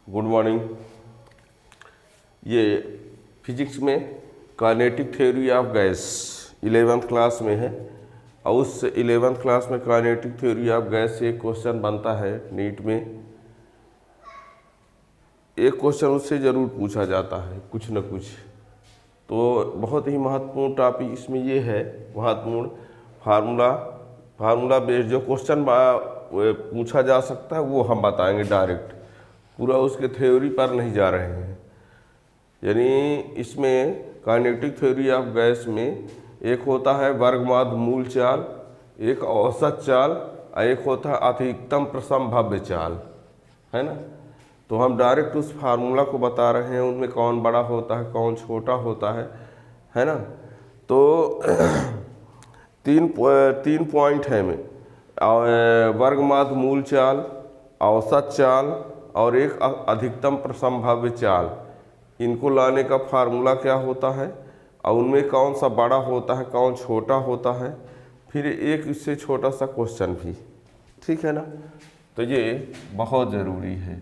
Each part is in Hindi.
Good morning. ये फिजिक्स में kinetic theory of gas 11th class में है और उस 11th क्लास में काइनेटिक थ्योरी ऑफ गैस से एक क्वेश्चन बनता है नीट में। एक क्वेश्चन उससे ज़रूर पूछा जाता है कुछ न कुछ। तो बहुत ही महत्वपूर्ण टॉपिक इसमें ये है, महत्वपूर्ण फार्मूला बेस्ड जो क्वेश्चन पूछा जा सकता है वो हम बताएंगे डायरेक्ट, पूरा उसके थ्योरी पर नहीं जा रहे हैं। यानी इसमें काइनेटिक थ्योरी ऑफ गैस में एक होता है वर्गमाध्य मूल चाल, एक औसत चाल और एक होता है अधिकतम प्रसंभाव्य चाल, है ना। तो हम डायरेक्ट उस फार्मूला को बता रहे हैं, उनमें कौन बड़ा होता है कौन छोटा होता है ना। तो तीन पॉइंट है में वर्गमाध्य मूल चाल, औसत चाल और एक अधिकतम प्रसंभाव्य चाल, इनको लाने का फार्मूला क्या होता है और उनमें कौन सा बड़ा होता है कौन छोटा होता है, फिर एक इससे छोटा सा क्वेश्चन भी, ठीक है ना। तो ये बहुत ज़रूरी है,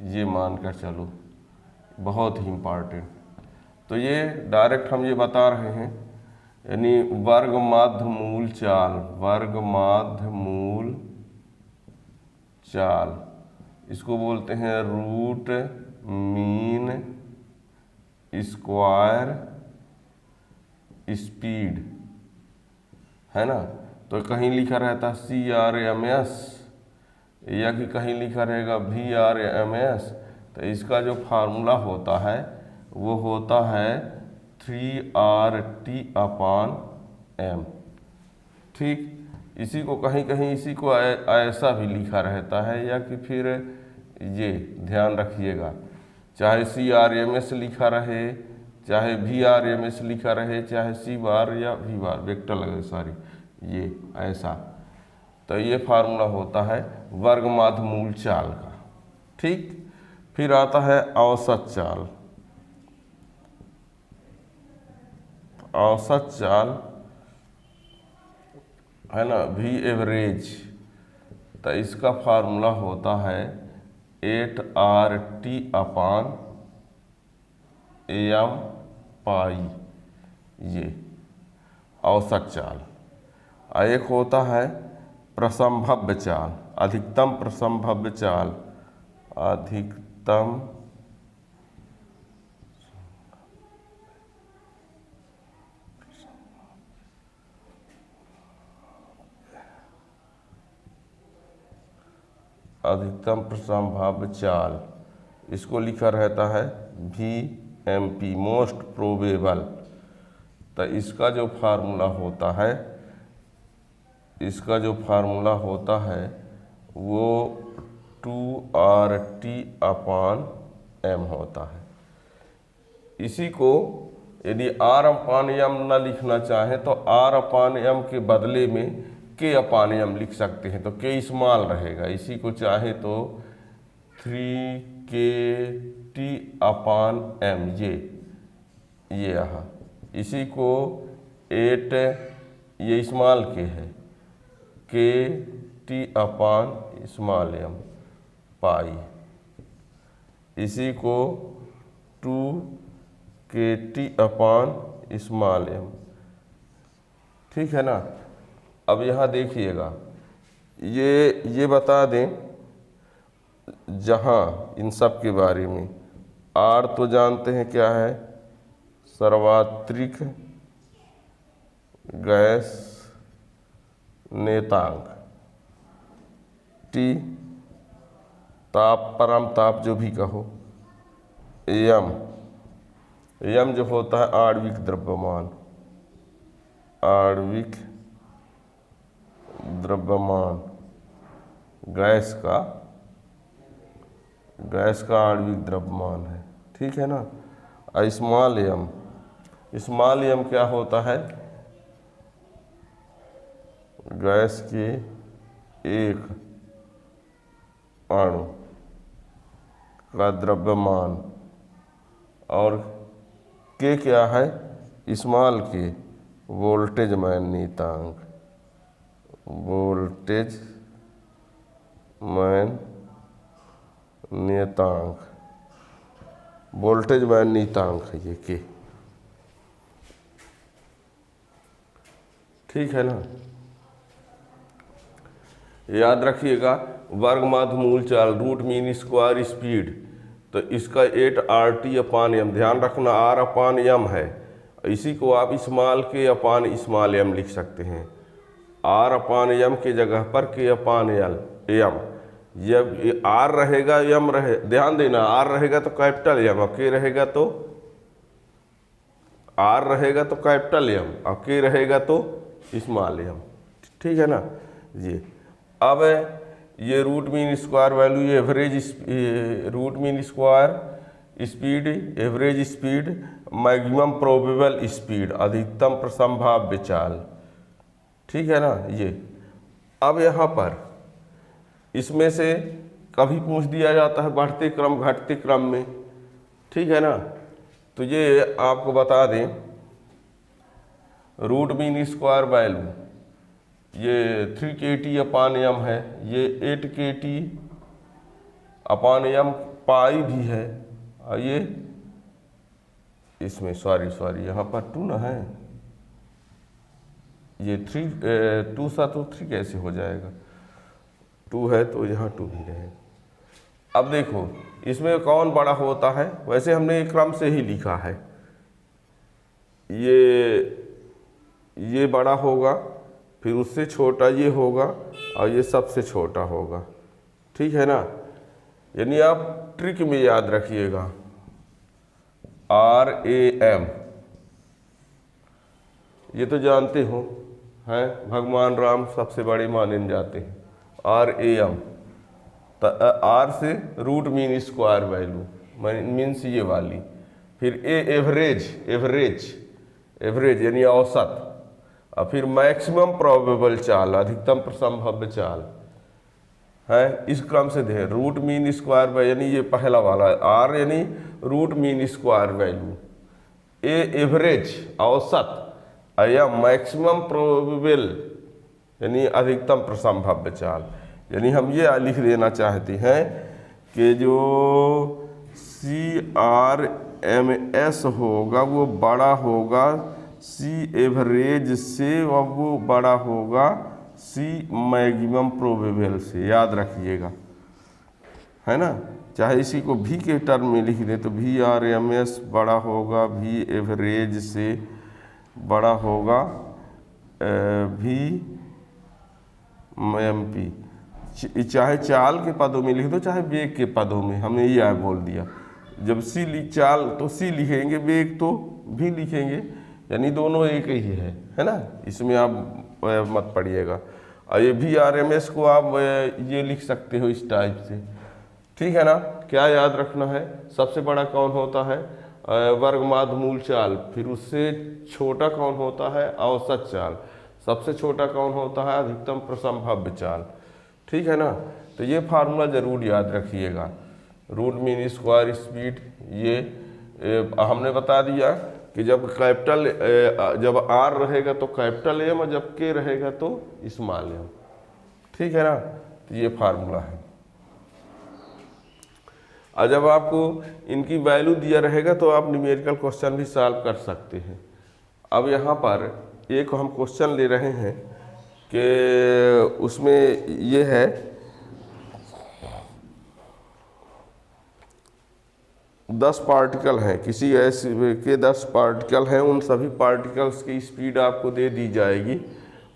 ये मानकर चलो, बहुत ही इम्पॉर्टेंट। तो ये डायरेक्ट हम ये बता रहे हैं, यानी वर्गमाध्य मूल चाल, इसको बोलते हैं रूट मीन स्क्वायर स्पीड, है ना। तो कहीं लिखा रहता है CRMS या कि कहीं लिखा रहेगा VRMS। तो इसका जो फार्मूला होता है वो होता है 3RT/m, ठीक। इसी को कहीं कहीं इसी को ऐसा भी लिखा रहता है, या कि फिर ये ध्यान रखिएगा, चाहे CRMS लिखा रहे, चाहे VRMS लिखा रहे, चाहे C बार या V बार वेक्टर लगे, सॉरी, ये ऐसा। तो ये फार्मूला होता है वर्गमाध्य मूल चाल का, ठीक। फिर आता है औसत चाल। औसत चाल है ना, V एवरेज। तो इसका फार्मूला होता है 8RT/m पाई, ये औसत चाल। और एक होता है प्रसंभाव्य चाल, अधिकतम प्रसंभाव्य चाल, अधिकतम प्रसंभाव्य चाल, इसको लिखा रहता है VMP, मोस्ट प्रोबेबल। तो इसका जो फार्मूला होता है वो 2RT/m होता है। इसी को यदि R/m ना लिखना चाहें तो R/m के बदले में K/m लिख सकते हैं, तो K स्मॉल रहेगा। इसी को चाहे तो 3KT/m, ये यहाँ, इसी को 8, ये स्मॉल K है, KT/m पाई, इसी को 2KT/m, ठीक है ना। अब यहाँ देखिएगा, ये बता दें जहाँ इन सब के बारे में, R तो जानते हैं क्या है, सार्वत्रिक गैस नेतांक, T ताप, परम ताप जो भी कहो, M जो होता है आणविक द्रव्यमान, गैस का आणविक द्रव्यमान है, ठीक है ना। स्मॉल m क्या होता है, गैस के एक अणु का द्रव्यमान, और K क्या है, स्मॉल K वोल्टेज मान नीतांक, वोल्टेज मान नियतांक, वोल्टेज मान नियतांक है ये के। ठीक है ना, याद रखिएगा। वर्ग माध्य मूल चाल, रूट मीन स्क्वायर स्पीड, तो इसका 8RT/m, ध्यान रखना R/m है, इसी को आप स्मॉल k/m लिख सकते हैं। R/m के जगह पर k/m, जब R रहेगा m रहे, ध्यान देना, R रहेगा तो कैपिटल M और K रहेगा तो R रहेगा तो कैपिटल M और K रहेगा तो स्मॉल m। ठीक है ना जी। अब ये रूट मीन स्क्वायर वैल्यू, ये average root mean square speed, average speed, maximum probable speed, अधिकतम प्रसंभाव्य चाल। ठीक है ना ये। अब यहाँ पर इसमें से कभी पूछ दिया जाता है बढ़ते क्रम घटते क्रम में। ठीक है ना, तो ये आपको बता दें, रूट मीन स्क्वायर वैल्यू ये 3kT/m है, ये 8kT/m पाई भी है, और ये इसमें सॉरी यहाँ पर 2 ना है, ये 2 सा तो 3 कैसे हो जाएगा, 2 है तो यहाँ 2 भी रहेगा। अब देखो इसमें कौन बड़ा होता है, वैसे हमने एक क्रम से ही लिखा है, ये बड़ा होगा, फिर उससे छोटा ये होगा, और ये सबसे छोटा होगा। ठीक है ना, यानी आप ट्रिक में याद रखिएगा, RAM, ये तो जानते हो हैं, भगवान राम सबसे बड़े माने जाते हैं, RAM। तो R से root mean square value means ये वाली, फिर एवरेज यानी औसत, और फिर मैक्सिमम प्रोबेबल चाल, अधिकतम प्रसंभाव्य चाल है। इस क्रम से दे रूट मीन स्क्वायर वैल्यू, यानी ये पहला वाला R यानी root mean square value, average औसत, या मैक्सिमम प्रोबेबल यानी अधिकतम प्रसंभाव्य चाल। यानी हम ये लिख देना चाहते हैं कि जो CRMS होगा वो बड़ा होगा C एवरेज से, और वो बड़ा होगा C मैक्सिमम प्रोबेबल से। याद रखिएगा, है ना, चाहे इसी को V के टर्म में लिख दें तो VRMS बड़ा होगा V एवरेज से, बड़ा होगा VMP। चाहे चाल के पदों में लिख दो, चाहे वेग के पदों में, हमने यह बोल दिया। जब चाल तो C लिखेंगे, वेग तो V लिखेंगे, यानी दोनों एक ही है ना, इसमें आप मत पढ़िएगा। और ये VRMS को आप ये लिख सकते हो इस टाइप से। ठीक है ना, क्या याद रखना है, सबसे बड़ा कौन होता है, वर्ग माध्य मूल चाल, फिर उससे छोटा कौन होता है, औसत चाल, सबसे छोटा कौन होता है, अधिकतम प्रसंभाव्य चाल। ठीक है ना, तो ये फार्मूला जरूर याद रखिएगा। रूट मीन स्क्वायर स्पीड, ये हमने बता दिया कि जब जब R रहेगा तो कैपिटल M, और जब K रहेगा तो स्मॉल m। ठीक है ना, तो ये फार्मूला है। और जब आपको इनकी वैल्यू दिया रहेगा तो आप न्यूमेरिकल क्वेश्चन भी सॉल्व कर सकते हैं। अब यहाँ पर एक हम क्वेश्चन ले रहे हैं कि उसमें ये है, दस पार्टिकल हैं, किसी ऐसे के 10 पार्टिकल हैं, उन सभी पार्टिकल्स की स्पीड आपको दे दी जाएगी,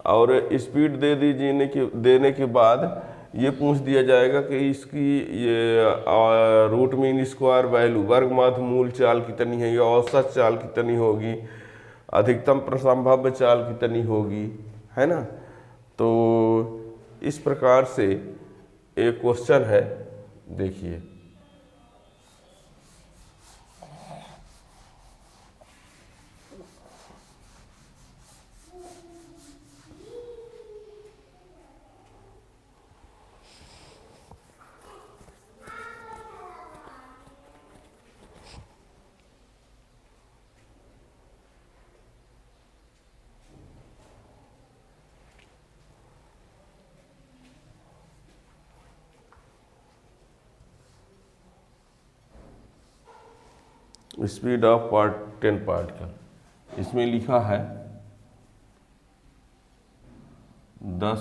और स्पीड देने के बाद ये पूछ दिया जाएगा कि इसकी ये रूट मीन स्क्वायर वैल्यू, वर्ग माध्य मूल चाल कितनी है, या औसत चाल कितनी होगी, अधिकतम प्रसंभाव्य चाल कितनी होगी, है ना। तो इस प्रकार से एक क्वेश्चन है, देखिए। Speed of 10 particle. इसमें लिखा है 10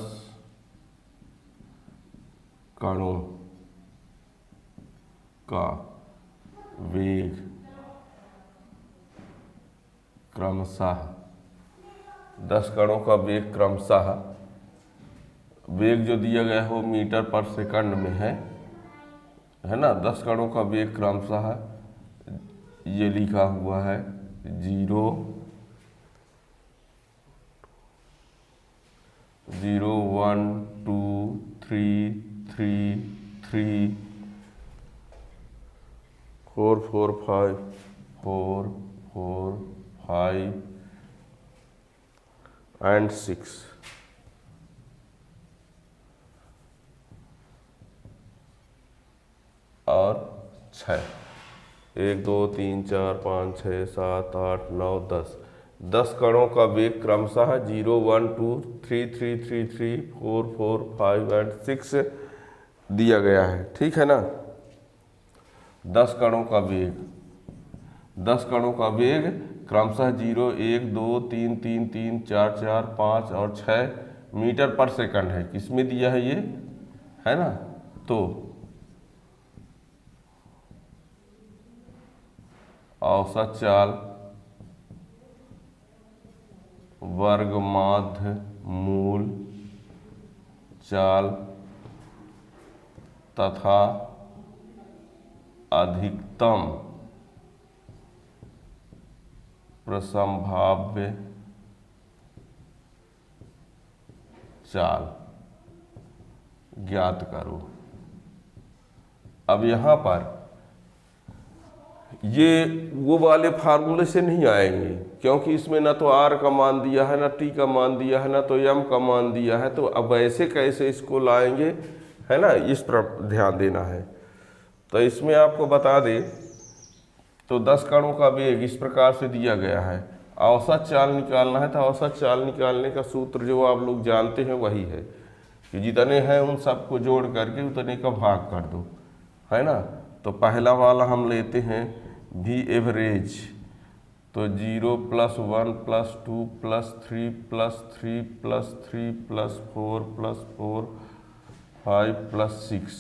कणों का वेग क्रमशः, 10 कणों का वेग क्रमशः, वेग जो दिया गया है वो मीटर पर सेकंड में है ना। 10 कणों का वेग क्रमशः ये लिखा हुआ है 0, 0, 1, 2, 3, 3, 3, 4, 4, 5, 4, 4, 5 and 6। और 6, 1, 2, 3, 4, 5, 6, 7, 8, 9, 10। 10 कणों का वेग क्रमशः 0, 1, 2, 3, 3, 3, 3, 4, 4, 5 एंड 6 दिया गया है। ठीक है ना। 10 कणों का वेग, 10 कणों का वेग क्रमशः 0, 1, 2, 3, 3, 3, 4, 4, 5 और 6 मीटर पर सेकंड है। किसमें दिया है ये, है ना। तो औसत चाल वर्ग माध्य मूल चाल तथा अधिकतम प्रसंभाव्य चाल ज्ञात करो। अब यहाँ पर ये वो वाले फार्मूले से नहीं आएंगे, क्योंकि इसमें ना तो r का मान दिया है, ना t का मान दिया है, ना तो m का मान दिया है। तो अब ऐसे कैसे इसको लाएंगे, है ना, इस पर ध्यान देना है। तो इसमें आपको बता दें तो 10 कणों का वेग इस प्रकार से दिया गया है। औसत चाल निकालना है तो औसत चाल निकालने का सूत्र जो आप लोग जानते हैं वही है कि जितने हैं उन सबको जोड़ करके उतने का भाग कर दो, है ना। तो पहला वाला हम लेते हैं भी एवरेज, तो 0 + 1 + 2 + 3 + 3 + 3 + 4 + 4 5 + 6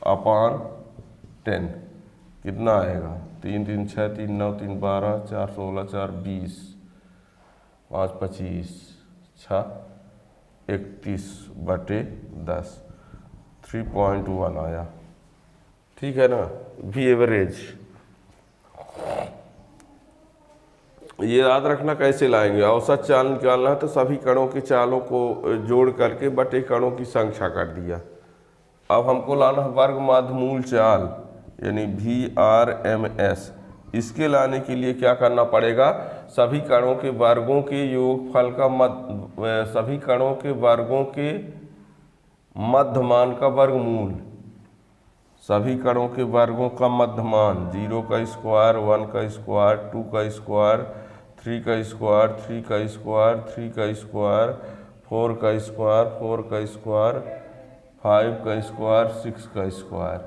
अपॉन 10 कितना आएगा, 3, 3, 6, 3, 9, 3, 12, 4, 16, 4, 20, 5, 25, 6, 31/10 3.1 आया। ठीक है ना। भी एवरेज ये याद रखना कैसे लाएंगे, औसत चाल निकालना है तो सभी कणों के चालों को जोड़ करके बटे कणों की संख्या कर दिया। अब हमको लाना है वर्ग माध्य मूल चाल यानी VRMS। इसके लाने के लिए क्या करना पड़ेगा, सभी कणों के वर्गों के योगफल का सभी कणों के वर्गों के मध्यमान का वर्गमूल, सभी कणों के वर्गों का मध्यमान, 0 का स्क्वायर, 1 का स्क्वायर, 2 का स्क्वायर, 3 का स्क्वायर, 3 का स्क्वायर, 3 का स्क्वायर, 4 का स्क्वायर, 4 का स्क्वायर, 5 का स्क्वायर, 6 का स्क्वायर।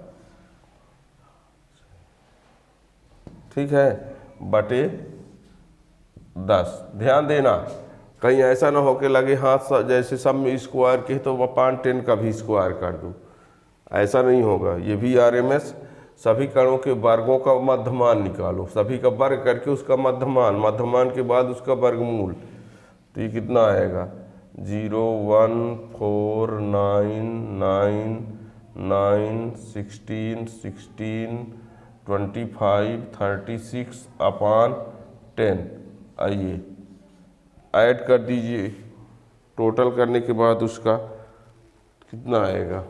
ठीक है, बटे 10। ध्यान देना कहीं ऐसा ना हो के लगे हाथ जैसे सब में स्क्वायर के तो 10 का भी स्क्वायर कर दूँ, ऐसा नहीं होगा। ये VRMS सभी कणों के वर्गों का मध्यमान निकालो, सभी का वर्ग करके उसका मध्यमान, मध्यमान के बाद उसका वर्गमूल। तो ये कितना आएगा, 0, 1, 4, 9, 9, 9, 16, 16, 25, 36 अपॉन 10। आइए ऐड कर दीजिए, टोटल करने के बाद उसका कितना आएगा,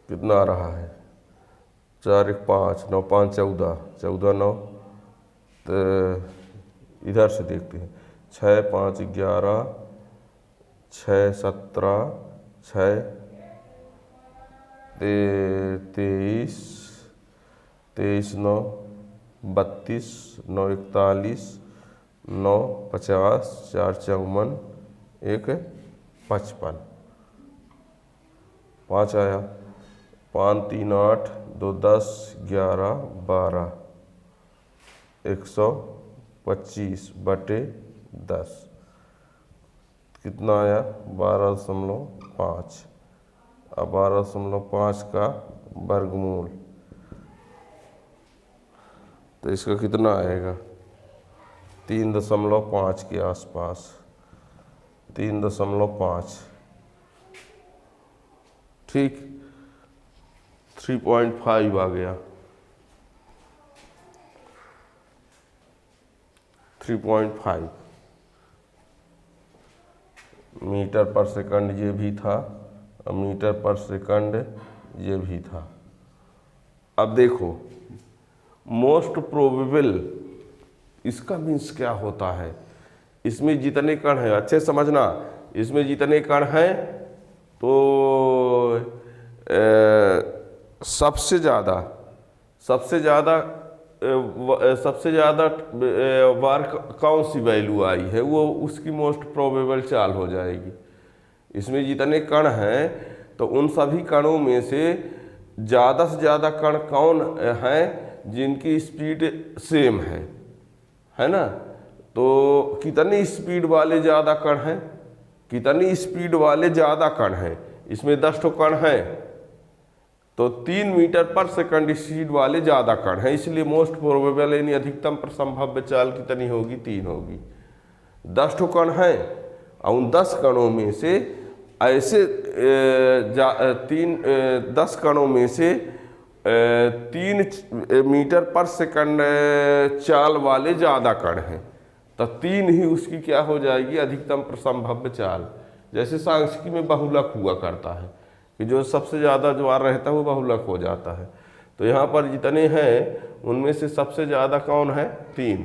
कितना आ रहा है, 4, 1, 5, 9, 5, 14, 14, 9, तो इधर से देखते हैं, 6, 5, 11, 6, 17, 6, 23, 23, 9, 32, 9, 41, 9, 50, 4, 54, 1, 55, 5 आया, 5 3 8, 2 10, 11 12, 125/10 कितना आया 12.5। अब 12.5 का वर्गमूल, तो इसका कितना आएगा 3.5 के आसपास, 3.5, ठीक, 3.5 आ गया, 3.5 मीटर पर सेकंड ये भी था, और मीटर पर सेकंड ये भी था। अब देखो मोस्ट प्रोबेबल, इसका मीन्स क्या होता है, इसमें जितने कण हैं, अच्छे समझना, इसमें जितने कण हैं तो सबसे ज़्यादा बार कौन सी वैल्यू आई है वो उसकी मोस्ट प्रोबेबल चाल हो जाएगी। इसमें जितने कण हैं तो उन सभी कणों में से ज़्यादा कण कौन हैं जिनकी स्पीड सेम है ना। तो कितनी स्पीड वाले ज़्यादा कण हैं, कितनी स्पीड वाले ज़्यादा कण हैं, इसमें 10 ठो कण हैं तो 3 मीटर पर सेकंड स्पीड वाले ज़्यादा कण हैं, इसलिए मोस्ट प्रोबेबल यानी अधिकतम पर संभाव्य चाल कितनी होगी 3 होगी। 10 ठो कण हैं और उन 10 कणों में से ऐसे 10 कणों में से 3 मीटर पर सेकंड चाल वाले ज़्यादा कण हैं, तो 3 ही उसकी क्या हो जाएगी अधिकतम पर संभाव्य चाल। जैसे सांख्यिकी में बहुलक हुआ करता है कि जो सबसे ज़्यादा जो बार रहता है वो बहुलक हो जाता है, तो यहाँ पर जितने हैं उनमें से सबसे ज़्यादा कौन है 3,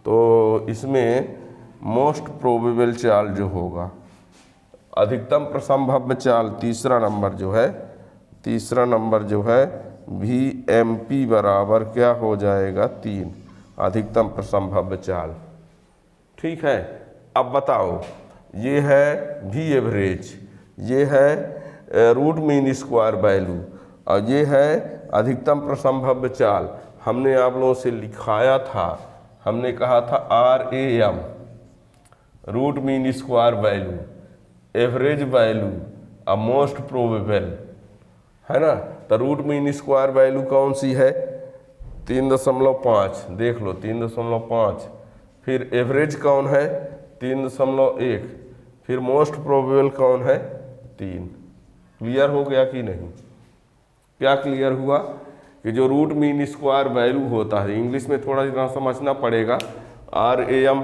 तो इसमें मोस्ट प्रोबेबल चाल जो होगा अधिकतम पर संभाव्य चाल तीसरा नंबर जो है VMP बराबर क्या हो जाएगा 3 अधिकतम पर संभाव्य चाल। ठीक है, अब बताओ ये है V एवरेज, ये है रूट मीन स्क्वायर वैल्यू और ये है अधिकतम पर संभाव्य चाल। हमने आप लोगों से लिखाया था, हमने कहा था RAM root mean square value, average value और मोस्ट प्रोबेबल, है ना। तो रूट मीन स्क्वायर वैल्यू कौन सी है 3.5, देख लो 3.5, फिर एवरेज कौन है 3.1, फिर मोस्ट प्रोबेबल कौन है 3। क्लियर हो गया कि नहीं? क्या क्लियर हुआ कि जो रूट मीन स्क्वायर वैल्यू होता है, इंग्लिश में थोड़ा इतना समझना पड़ेगा, RAM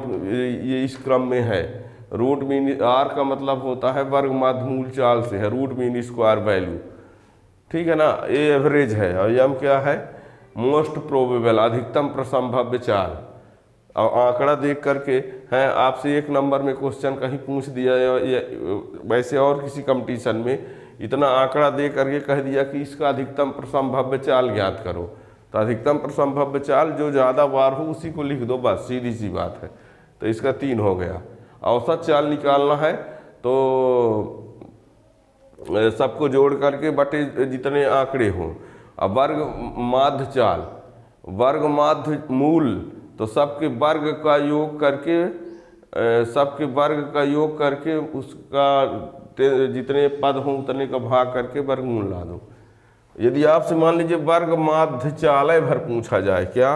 ये इस क्रम में है। रूट मीन R का मतलब होता है वर्ग माध्य मूल चाल से है रूट मीन स्क्वायर वैल्यू, ठीक है ना। ये एवरेज है और M क्या है मोस्ट प्रोबेबल अधिकतम पर संभाव्य चाल। और आंकड़ा देख करके हैं आपसे 1 नंबर में क्वेश्चन कहीं पूछ दिया या वैसे और किसी कंपटीशन में इतना आंकड़ा दे करके कह दिया कि इसका अधिकतम पर संभाव्य चाल ज्ञात करो, तो अधिकतम पर संभाव्य चाल जो ज़्यादा बार हो उसी को लिख दो, बस सीधी सी बात है। तो इसका 3 हो गया। औसत चाल निकालना है तो सबको जोड़ करके बटे जितने आंकड़े हों। अब वर्ग माध्य चाल, वर्ग माध्य मूल, तो सबके वर्ग का योग करके उसका जितने पद हों उतने का भाग करके वर्गमूल ला दो। यदि आपसे मान लीजिए वर्ग माध्य चाल भर पूछा जाए, क्या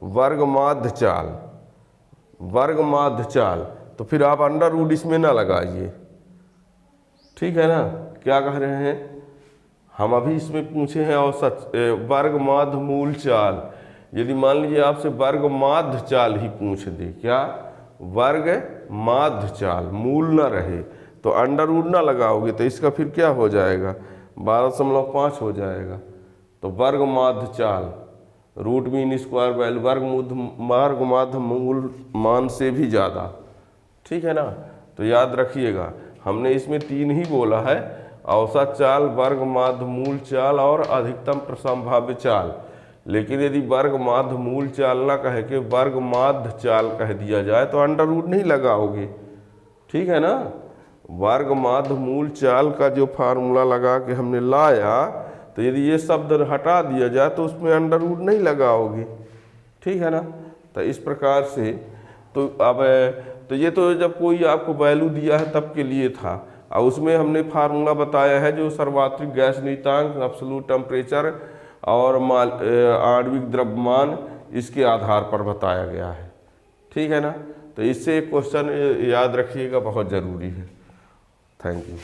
वर्ग माध्य चाल, तो फिर आप अंडर रूट इसमें ना लगाइए, ठीक है ना। क्या कह रहे हैं हम अभी इसमें पूछे हैं औसत वर्ग माध्य मूल चाल। यदि मान लीजिए आपसे वर्ग माध्य चाल ही पूछ दे, क्या वर्ग माध्य चाल मूल ना रहे, तो अंडर रूट ना लगाओगे तो इसका फिर क्या हो जाएगा 12.5 हो जाएगा। तो वर्ग माध्य चाल रूट मीन स्क्वायर वैल्यू वर्ग माध्य मूल मान से भी ज़्यादा, ठीक है ना। तो याद रखिएगा हमने इसमें 3 ही बोला है, औसत चाल, वर्ग माध्य मूल चाल और अधिकतम पर संभाव्य चाल। लेकिन यदि वर्ग माध्य मूल चाल ना कहे के वर्ग माध्य चाल कह दिया जाए तो अंडर रूट नहीं लगाओगे, ठीक है ना। वर्ग माध्य मूल चाल का जो फार्मूला लगा के हमने लाया, तो यदि ये शब्द हटा दिया जाए तो उसमें अंडर रूट नहीं लगाओगे, ठीक है ना। तो इस प्रकार से तो अब तो ये तो जब कोई आपको वैल्यू दिया है तब के लिए था, और उसमें हमने फार्मूला बताया है जो सर्वात्रिक गैस नियतांक, एब्सोल्यूट टेम्परेचर और आणविक द्रव्यमान, इसके आधार पर बताया गया है, ठीक है ना। तो इससे एक क्वेश्चन याद रखिएगा, बहुत ज़रूरी है। Thank you.